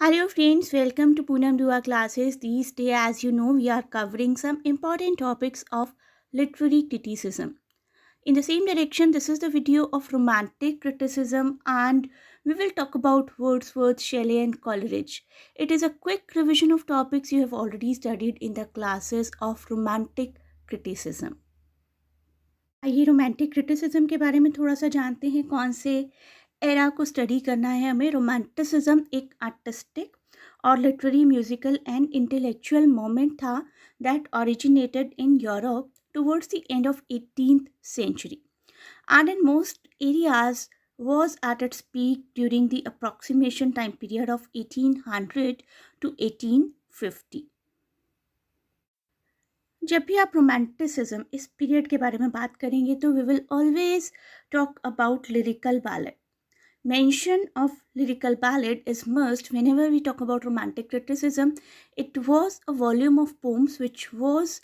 Hello friends, welcome to Poonam Dua classes. These days, as you know, we are covering some important topics of literary criticism. In the same direction, this is the video of romantic criticism and we will talk about Wordsworth, Shelley and Coleridge. It is a quick revision of topics you have already studied in the classes of romantic criticism. आइए romantic criticism के बारे में थोड़ा सा जानते हैं कौन से एरा को स्टडी करना है हमें। रोमांटिसिज्म एक आर्टिस्टिक और literary musical and intellectual moment था that originated in Europe towards the end of 18th century and in most areas was at its peak during the approximation time period of 1800 to 1850। जब भी आप romanticism इस period के बारे में बात करेंगे तो we will always talk about lyrical ballad. Mention of lyrical ballad is must whenever we talk about romantic criticism. It was a volume of poems which was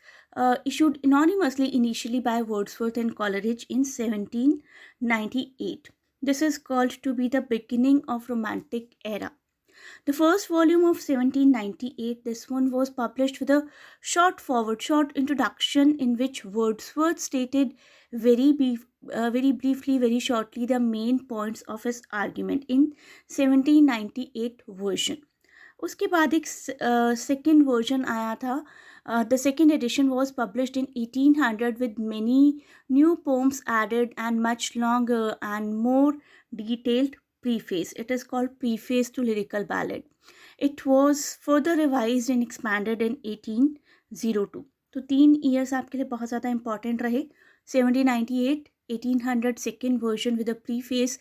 issued anonymously initially by Wordsworth and Coleridge in 1798. This is called to be the beginning of romantic era. The first volume of 1798, this one was published with a short forward, short introduction in which Wordsworth stated very briefly, very shortly the main points of his argument in 1798 version. उसके बाद एक second version आया था. The second edition was published in 1800 with many new poems added and much longer and more detailed preface. It is called Preface to Lyrical Ballad. It was further revised and expanded in 1802. तो 3 years आपके लिए बहुत ज़्यादा important रहे. 1798, 1800 second version with a preface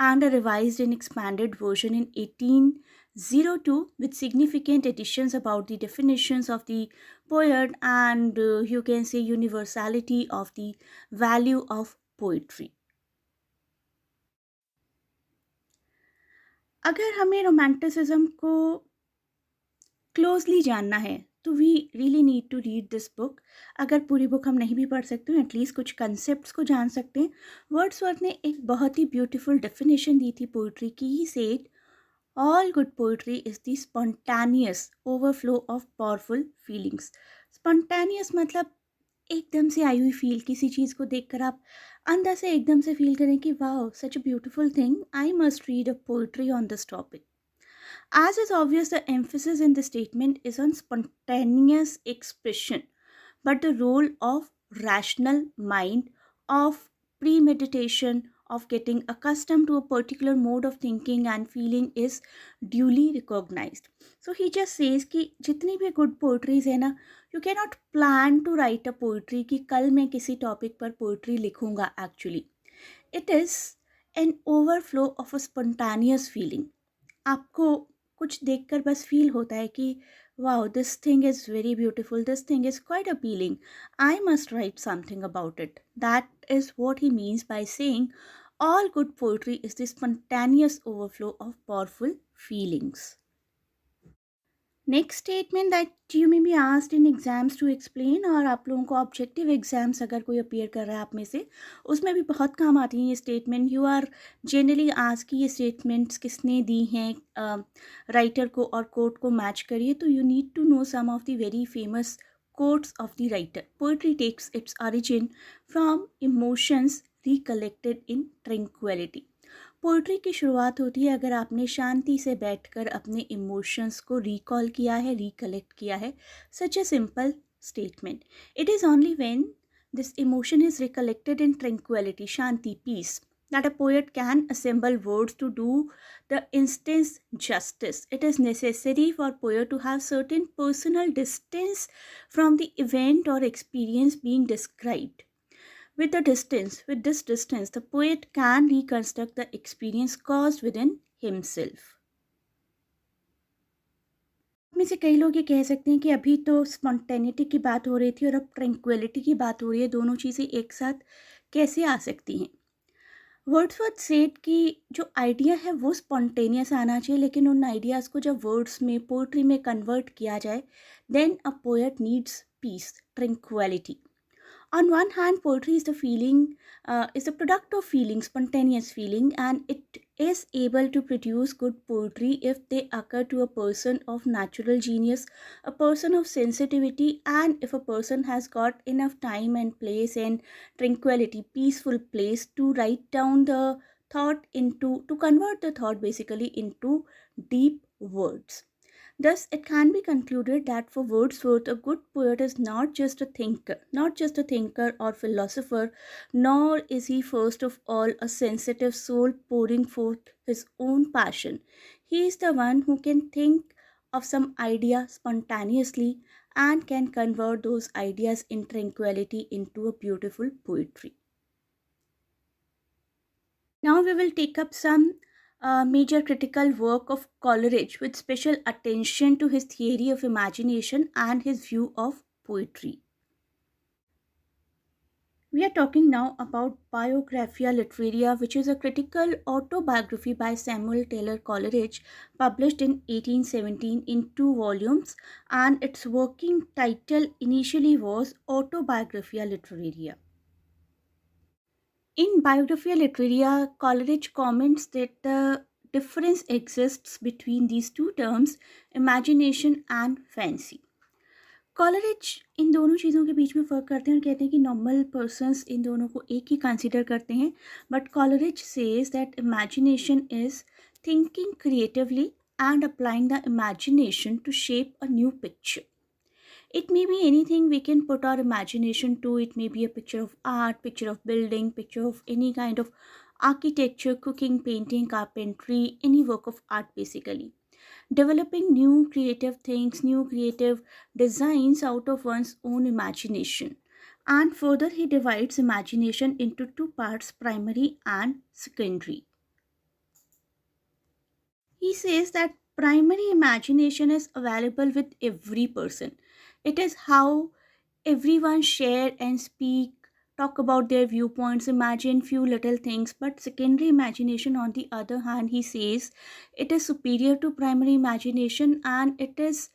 and a revised and expanded version in 1802 with significant additions about the definitions of the poet and you can say universality of the value of poetry. अगर हमें romanticism को closely जानना है तो we really need to read this book. अगर पूरी book हम नहीं भी पढ़ सकते हैं एटलीस्ट कुछ कंसेप्ट्स को जान सकते हैं। वर्ड्सवर्थ ने एक बहुत ही ब्यूटीफुल डेफिनेशन दी थी पोइट्री की। He said all good poetry is the spontaneous overflow of powerful feelings. Spontaneous मतलब एकदम से आई हुई फील, किसी चीज़ को देखकर आप अंदर से एकदम से फील करें कि वाह such a beautiful thing, I must read a poetry on this topic. As is obvious, the emphasis in the statement is on spontaneous expression, but the role of rational mind, of premeditation, of getting accustomed to a particular mode of thinking and feeling is duly recognized. So he just says कि जितनी भी good poetries है ना, you cannot plan to write a poetry कि कल मैं किसी topic पर poetry लिखूंगा actually. It is an overflow of a spontaneous feeling. आपको कुछ देखकर बस फील होता है कि wow this thing is very beautiful, this thing is quite appealing, I must write something about it. That is what he means by saying all good poetry is the spontaneous overflow of powerful feelings. Next statement that you may be asked in exams to explain, और आप लोगों को objective exams अगर कोई appear कर रहा है आप में से उसमें भी बहुत काम आती हैं ये statement. You are generally ask कि ये स्टेटमेंट्स किसने दी हैं, राइटर को और कोट को मैच करिए। तो you need to know some of the very famous quotes of the writer. Poetry takes its origin from emotions recollected in tranquility. Poetry की शुरुआत होती है अगर आपने शांति से बैठकर अपने इमोशंस को रिकॉल किया है, रिकलेक्ट किया है। Such a simple statement. It is only when this emotion is recollected in tranquility, शांति, peace, that a poet can assemble words to do the instance justice. It is necessary for poet to have certain personal distance from the event or experience being described. With this distance, the poet can reconstruct the experience caused within himself. में से कई लोग ये कह सकते हैं कि अभी तो स्पॉन्टेनिटी की बात हो रही थी और अब ट्रैंक्विलिटी की बात हो रही है, दोनों चीज़ें एक साथ कैसे आ सकती हैं। वर्ड्सवर्थ सेड कि जो आइडिया है वो स्पॉन्टेनियस आना चाहिए, लेकिन उन आइडियाज़ को जब वर्ड्स में, पोइट्री में कन्वर्ट किया जाए, then a poet needs peace, tranquillity. On one hand, poetry is the feeling, is the product of feeling, spontaneous feeling, and it is able to produce good poetry if they occur to a person of natural genius, a person of sensitivity, and if a person has got enough time and place and tranquility, peaceful place to write down the thought into, to convert the thought basically into deep words. Thus, it can be concluded that for Wordsworth, a good poet is not just a thinker or philosopher, nor is he first of all a sensitive soul pouring forth his own passion. He is the one who can think of some idea spontaneously and can convert those ideas in tranquility into a beautiful poetry. Now we will take up some major critical work of Coleridge with special attention to his theory of imagination and his view of poetry. We are talking now about Biographia Literaria, which is a critical autobiography by Samuel Taylor Coleridge, published in 1817 in two volumes, and its working title initially was Autobiographia Literaria. In Biographia Literaria, Coleridge comments that the difference exists between these two terms, imagination and fancy. Coleridge इन दोनों चीज़ों के बीच में फ़र्क करते हैं और कहते हैं कि नॉर्मल पर्सनस इन दोनों को एक ही कंसिडर करते हैं, but Coleridge says that imagination is thinking creatively and applying the imagination to shape a new picture. It may be anything we can put our imagination to. It may be a picture of art, picture of building, picture of any kind of architecture, cooking, painting, carpentry, any work of art basically. Developing new creative things, new creative designs out of one's own imagination. And further, he divides imagination into two parts, primary and secondary. He says that primary imagination is available with every person. It is how everyone share and speak, talk about their viewpoints, imagine few little things. But secondary imagination, on the other hand, he says it is superior to primary imagination, and it is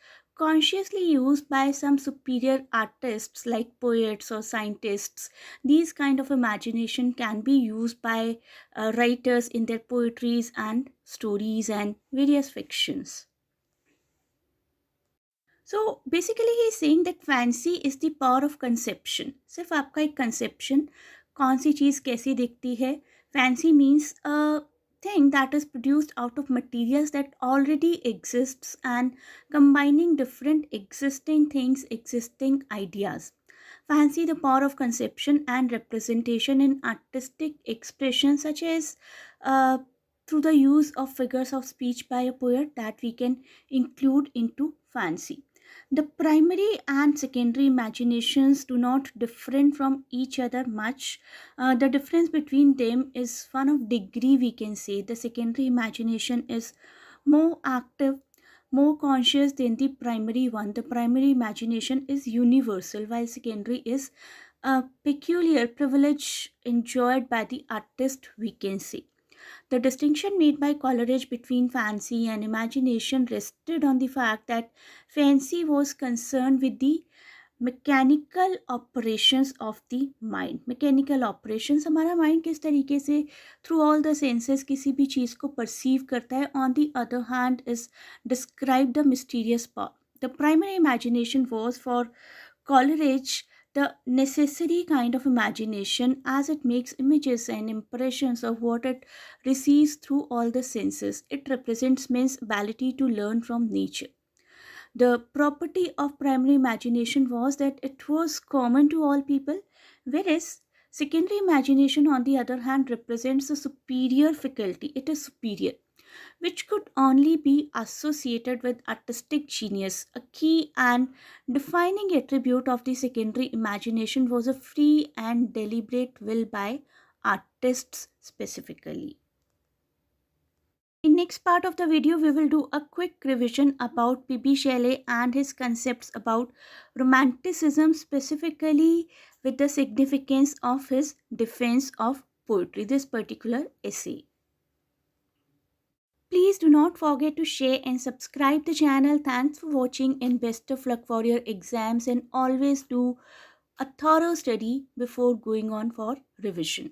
consciously used by some superior artists like poets or scientists. These kind of imagination can be used by writers in their poetries and stories and various fictions. So basically he is saying that fancy is the power of conception. सिर्फ आपका एक conception कौन सी चीज़ कैसी दिखती है. Fancy means a thing that is produced out of materials that already exists and combining different existing things, existing ideas. Fancy the power of conception and representation in artistic expression, such as through the use of figures of speech by a poet, that we can include into fancy. The primary and secondary imaginations do not differ from each other much. The difference between them is one of degree, we can say. The secondary imagination is more active, more conscious than the primary one. The primary imagination is universal, while secondary is a peculiar privilege enjoyed by the artist, we can say. The distinction made by Coleridge between fancy and imagination rested on the fact that fancy was concerned with the mechanical operations of the mind. Mechanical operations, हमारा mind किस तरीके से through all the senses किसी भी चीज़ को perceive करता है. On the other hand is describe the mysterious power. The primary imagination was for Coleridge the necessary kind of imagination, as it makes images and impressions of what it receives through all the senses. It represents man's ability to learn from nature. The property of primary imagination was that it was common to all people, whereas secondary imagination, on the other hand, represents a superior faculty. It is superior, which could only be associated with artistic genius. A key and defining attribute of the secondary imagination was a free and deliberate will by artists specifically. In next part of the video, we will do a quick revision about P.B. Shelley and his concepts about romanticism, specifically with the significance of his defense of poetry, this particular essay. Please do not forget to share and subscribe the channel. Thanks for watching and best of luck for your exams, and always do a thorough study before going on for revision.